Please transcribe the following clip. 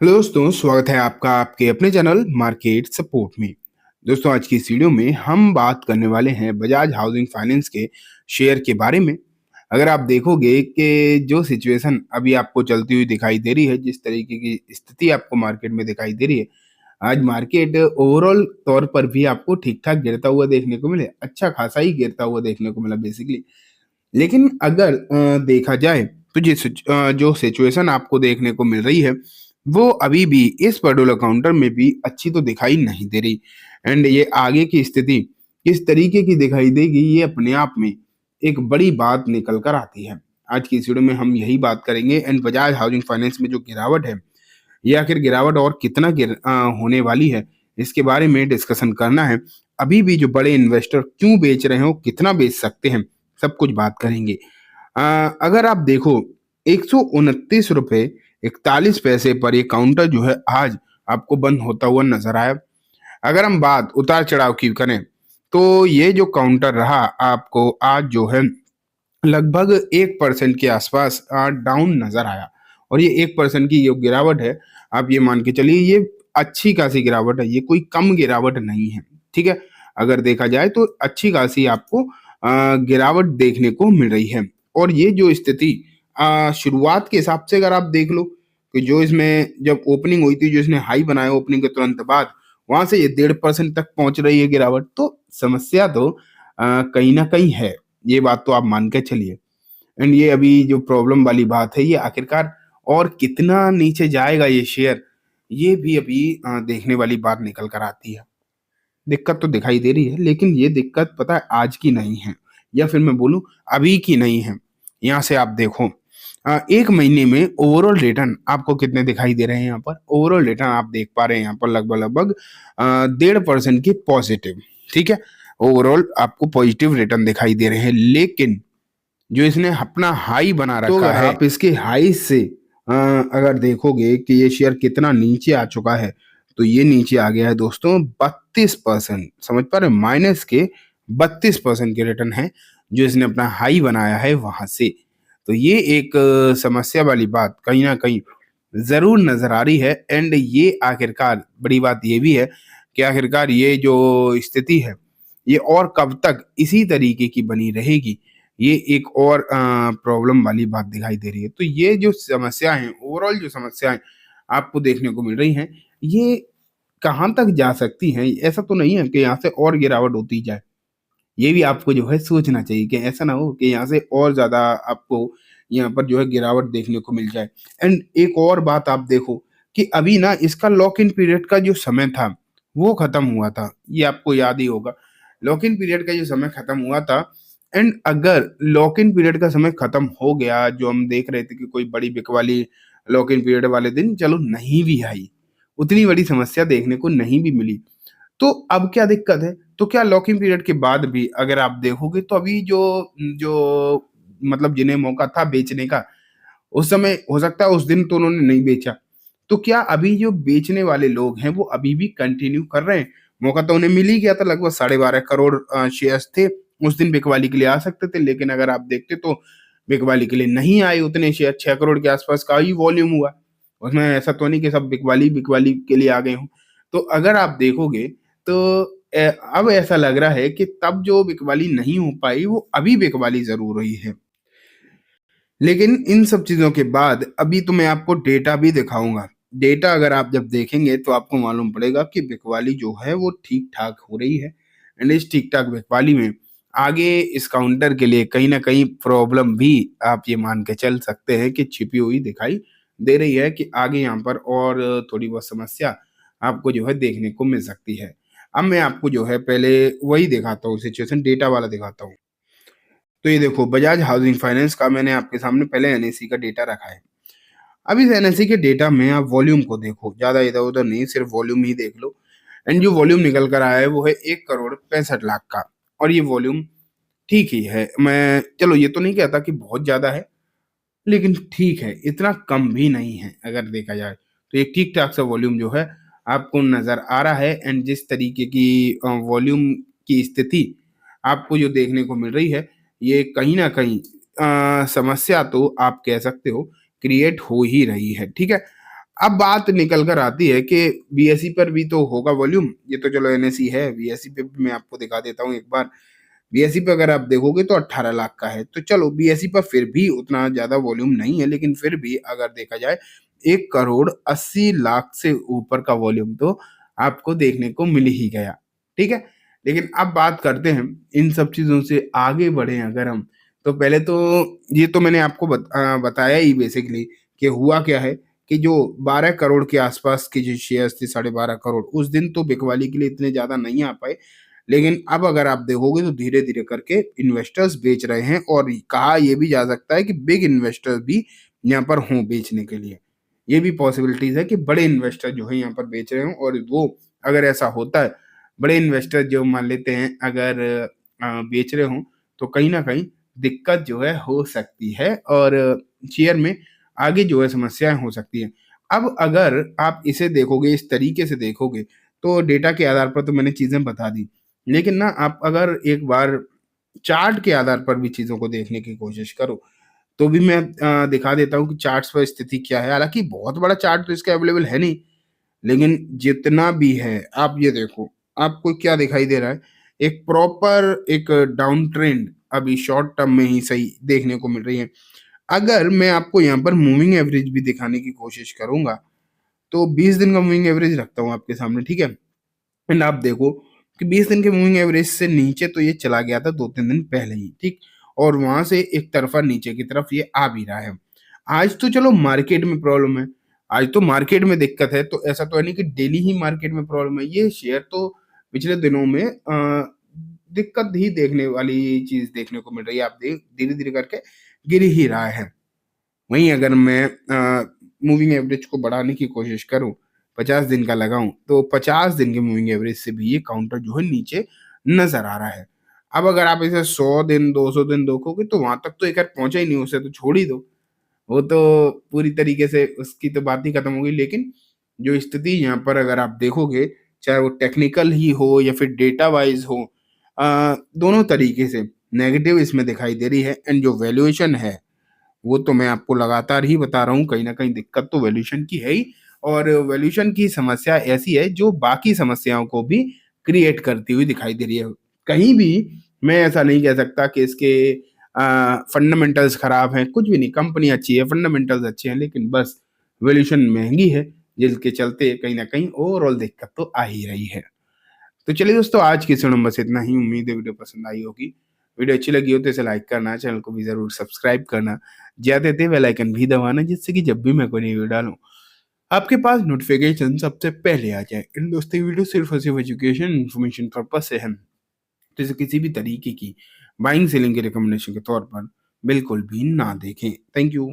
Hello दोस्तों, स्वागत है आपका आपके अपने चैनल मार्केट सपोर्ट में। दोस्तों, आज की इस वीडियो में हम बात करने वाले हैं बजाज हाउसिंग फाइनेंस के शेयर के बारे में। अगर आप देखोगे कि जो सिचुएशन अभी आपको चलती हुई दिखाई दे रही है, जिस तरीके की स्थिति आपको मार्केट में दिखाई दे रही है, आज मार्केट ओवरऑल तौर पर भी आपको ठीक-ठाक गिरता हुआ देखने को मिले, अच्छा खासा ही गिरता हुआ देखने को मिला बेसिकली। लेकिन अगर देखा जाए तो जो सिचुएशन आपको देखने को मिल रही है, वो अभी भी इस पर्टिकुलर काउंटर में भी अच्छी तो दिखाई नहीं दे रही। एंड ये आगे की स्थिति किस तरीके की दिखाई देगी, ये अपने आप में एक बड़ी बात निकल कर आती है। आज की इस वीडियो में हम यही बात करेंगे। एंड बजाज हाउसिंग फाइनेंस में जो गिरावट है, ये आखिर गिरावट और कितना होने वाली है, इसके बारे में डिस्कशन करना है। अभी भी जो बड़े इन्वेस्टर क्यों बेच रहे हो, कितना बेच सकते हैं, सब कुछ बात करेंगे। अगर आप देखो, 129 रुपए 41 पैसे पर ये काउंटर जो है आज आपको बंद होता हुआ नजर आया। अगर हम बात उतार चढ़ाव की करें, तो ये जो काउंटर रहा आपको आज जो है लगभग 1% के आसपास डाउन नजर आया। और ये 1% की जो गिरावट है, आप ये मान के चलिए, ये अच्छी खासी गिरावट है, ये कोई कम गिरावट नहीं है। ठीक है, अगर देखा जाए तो अच्छी खासी आपको गिरावट देखने को मिल रही है। और ये जो स्थिति शुरुआत के हिसाब से अगर आप देख लो कि जो इसमें जब ओपनिंग हुई थी, जो इसने हाई बनाया ओपनिंग के तुरंत बाद, वहां से ये 1.5% तक पहुंच रही है गिरावट, तो समस्या तो कहीं ना कहीं है। ये बात तो आप मान के चलिए। एंड ये अभी जो प्रॉब्लम वाली बात है, ये आखिरकार और कितना नीचे जाएगा ये शेयर, ये भी अभी देखने वाली बात निकल कर आती है। दिक्कत तो दिखाई दे रही है, लेकिन ये दिक्कत पता है आज की नहीं है, या फिर मैं बोलूं अभी की नहीं है। यहाँ से आप देखो, एक महीने में ओवरऑल रिटर्न आपको कितने दिखाई दे रहे हैं। यहाँ पर ओवरऑल रिटर्न आप देख पा रहे हैं, यहाँ पर लगभग लगभग 1.5% की पॉजिटिव। ठीक है, ओवरऑल आपको पॉजिटिव रिटर्न दिखाई दे रहे हैं। लेकिन जो इसने अपना हाई बना तो रखा है, आप इसके हाई से अगर देखोगे कि ये शेयर कितना नीचे आ चुका है, तो ये नीचे आ गया है दोस्तों 32%। समझ पा रहे हैं? माइनस के 32% के रिटर्न है जो इसने अपना हाई बनाया है वहां से। तो ये एक समस्या वाली बात कहीं ना कहीं जरूर नजर आ रही है। एंड ये आखिरकार बड़ी बात ये भी है कि आखिरकार ये जो स्थिति है, ये और कब तक इसी तरीके की बनी रहेगी, ये एक और प्रॉब्लम वाली बात दिखाई दे रही है। तो ये जो समस्या है, ओवरऑल जो समस्याएं आपको देखने को मिल रही हैं, ये कहाँ तक जा सकती हैं? ऐसा तो नहीं है कि यहाँ से और गिरावट होती जाए। ये भी आपको जो है सोचना चाहिए कि ऐसा ना हो कि यहाँ से और ज़्यादा आपको यहाँ पर जो है गिरावट देखने को मिल जाए। एंड एक और बात आप देखो कि अभी ना इसका लॉक इन पीरियड का जो समय था, वो खत्म हुआ था। ये आपको याद ही होगा, लॉक इन पीरियड का जो समय खत्म हुआ था। एंड अगर लॉक इन पीरियड का समय खत्म हो गया, जो हम देख रहे थे कि कोई बड़ी बिकवाली लॉक इन पीरियड वाले दिन चलो नहीं भी आई, उतनी बड़ी समस्या देखने को नहीं भी मिली, तो अब क्या दिक्कत है? तो क्या लॉकिंग पीरियड के बाद भी अगर आप देखोगे, तो अभी जो जो मतलब जिन्हें मौका था बेचने का, उस समय हो सकता है उस दिन तो उन्होंने नहीं बेचा। तो क्या अभी जो बेचने वाले लोग हैं, वो अभी भी कंटिन्यू कर रहे हैं? मौका तो उन्हें मिल ही गया था, लगभग 12.5 करोड़ शेयर्स थे, उस दिन बिकवाली के लिए आ सकते थे। लेकिन अगर आप देखते तो बिकवाली के लिए नहीं आए उतने शेयर, 6 करोड़ के आसपास का ही वॉल्यूम हुआ। उसमें ऐसा तो नहीं कि सब बिकवाली बिकवाली के लिए आ गए हों। तो अगर आप देखोगे, तो अब ऐसा लग रहा है कि तब जो बिकवाली नहीं हो पाई, वो अभी बिकवाली ज़रूर हुई है। लेकिन इन सब चीज़ों के बाद अभी तो मैं आपको डेटा भी दिखाऊँगा। डेटा अगर आप जब देखेंगे, तो आपको मालूम पड़ेगा कि बिकवाली जो है वो ठीक-ठाक हो रही है। एंड इस ठीक-ठाक बिकवाली में आगे इस काउंटर के लिए कहीं न कहीं प्रॉब्लम भी आप ये मान के चल सकते हैं कि छिपी हुई दिखाई दे रही है, कि आगे यहाँ पर और थोड़ी बहुत समस्या आपको जो है देखने को मिल सकती है। अब मैं आपको जो है पहले वही दिखाता हूँ, सिचुएशन डेटा वाला दिखाता हूँ। तो ये देखो, बजाज हाउसिंग फाइनेंस का मैंने आपके सामने पहले एनएसई का डेटा रखा है। अब इस एनएसई के डेटा में आप वॉल्यूम को देखो, ज़्यादा इधर-उधर नहीं, सिर्फ वॉल्यूम ही देख लो। एंड जो वॉल्यूम निकल कर आया है, वो है 1 करोड़ 65 लाख का। और ये वॉल्यूम ठीक ही है। मैं चलो ये तो नहीं कहता कि बहुत ज़्यादा है, लेकिन ठीक है, इतना कम भी नहीं है अगर देखा जाए। तो एक ठीक-ठाक सा वॉल्यूम जो है आपको नज़र आ रहा है। एंड जिस तरीके की वॉल्यूम की स्थिति आपको जो देखने को मिल रही है, ये कहीं न कहीं समस्या तो आप कह सकते हो क्रिएट हो ही रही है, ठीक है? अब बात निकल कर आती है कि बीएसई पर भी तो होगा वॉल्यूम, ये तो चलो एनएसई है, बीएसई पे भी मैं आपको दिखा देता हूँ एक बार। बीएसई पे अगर आप देखोगे तो 18 लाख का है, तो चलो बीएसई पर फिर भी उतना ज्यादा वॉल्यूम नहीं है, लेकिन फिर भी अगर देखा जाए 1 करोड़ 80 लाख से ऊपर का वॉल्यूम तो आपको देखने को मिल ही गया। ठीक है, लेकिन अब बात करते हैं इन सब चीजों से आगे बढ़े अगर हम, तो पहले तो ये तो मैंने आपको बताया ही बेसिकली कि हुआ क्या है कि जो 12 करोड़ के आसपास के जो शेयर्स थे, 12.5 करोड़, उस दिन तो बिकवाली के लिए इतने ज्यादा नहीं आ पाए, लेकिन अब अगर आप देखोगे तो धीरे धीरे करके इन्वेस्टर्स बेच रहे हैं, और कहा यह भी जा सकता है कि बिग इन्वेस्टर्स भी यहाँ पर हों बेचने के लिए। ये भी पॉसिबिलिटीज है कि बड़े इन्वेस्टर जो है यहाँ पर बेच रहे हों, और वो अगर ऐसा होता है, बड़े इन्वेस्टर जो मान लेते हैं अगर बेच रहे हों, तो कहीं ना कहीं दिक्कत जो है हो सकती है, और शेयर में आगे जो है समस्याएं हो सकती है। अब अगर आप इसे देखोगे, इस तरीके से देखोगे, तो डेटा के आधार पर तो मैंने चीजें बता दी, लेकिन ना आप अगर एक बार चार्ट के आधार पर भी चीजों को देखने की कोशिश करो, तो भी मैं दिखा देता हूँ कि चार्ट्स पर स्थिति क्या है। हालांकि बहुत बड़ा चार्ट तो इसका अवेलेबल है नहीं, लेकिन जितना भी है आप ये देखो, आपको क्या दिखाई दे रहा है, एक प्रॉपर एक डाउन ट्रेंड अभी शॉर्ट टर्म में ही सही देखने को मिल रही है। अगर मैं आपको यहाँ पर मूविंग एवरेज भी दिखाने की कोशिश करूंगा, तो 20 दिन का मूविंग एवरेज रखता हूँ आपके सामने, ठीक है। एंड आप देखो कि 20 दिन के मूविंग एवरेज से नीचे तो ये चला गया था 2-3 दिन पहले ही, ठीक, और वहां से एक तरफा नीचे की तरफ ये आ भी रहा है। आज तो चलो मार्केट में प्रॉब्लम है, आज तो मार्केट में दिक्कत है, तो ऐसा तो है नहीं कि डेली ही मार्केट में प्रॉब्लम है। ये शेयर तो पिछले दिनों में दिक्कत ही देखने वाली चीज देखने को मिल रही है। आप देख धीरे धीरे करके गिर ही रहा है। वहीं अगर मैं मूविंग एवरेज को बढ़ाने की कोशिश करूं, 50 दिन का लगाऊं, तो 50 दिन के मूविंग एवरेज से भी ये काउंटर जो है नीचे नजर आ रहा है। अब अगर आप इसे 100 दिन 200 दिन देखोगे, तो वहां तक तो एक पहुंचा ही नहीं, उसे तो छोड़ ही दो, वो तो पूरी तरीके से उसकी तो बात ही खत्म हो गई। लेकिन जो स्थिति यहाँ पर अगर आप देखोगे, चाहे वो टेक्निकल ही हो या फिर डेटा वाइज हो, दोनों तरीके से नेगेटिव इसमें दिखाई दे रही है। एंड जो वैल्यूएशन है, वो तो मैं आपको लगातार ही बता रहा हूँ, कहीं ना कहीं दिक्कत तो वैल्यूएशन की है ही, और वैल्यूएशन की समस्या ऐसी है जो बाकी समस्याओं को भी क्रिएट करती हुई दिखाई दे रही है। कहीं भी मैं ऐसा नहीं कह सकता कि इसके फंडामेंटल्स खराब हैं, कुछ भी नहीं, कंपनी अच्छी है, फंडामेंटल्स अच्छे हैं, लेकिन बस वैल्यूएशन महंगी है, जिसके चलते कहीं ना कहीं ओवरऑल दिक्कत तो आ ही रही है। तो चलिए दोस्तों, आज की वीडियो में बस इतना ही। उम्मीद है वीडियो पसंद आई होगी। वीडियो अच्छी लगी हो तो इसे लाइक करना, चैनल को भी जरूर सब्सक्राइब करना, ज्यादा थे बेल आइकन भी दबाना, जिससे कि जब भी मैं कोई नई वीडियो डालूं आपके पास नोटिफिकेशन सबसे पहले आ जाए। इन दोस्तों, वीडियो सिर्फ और सिर्फ एजुकेशन इन्फॉर्मेशन पर्पज से है, तो इसे किसी भी तरीके की बाइंग सेलिंग के रिकमेंडेशन के तौर पर बिल्कुल भी ना देखें। Thank you.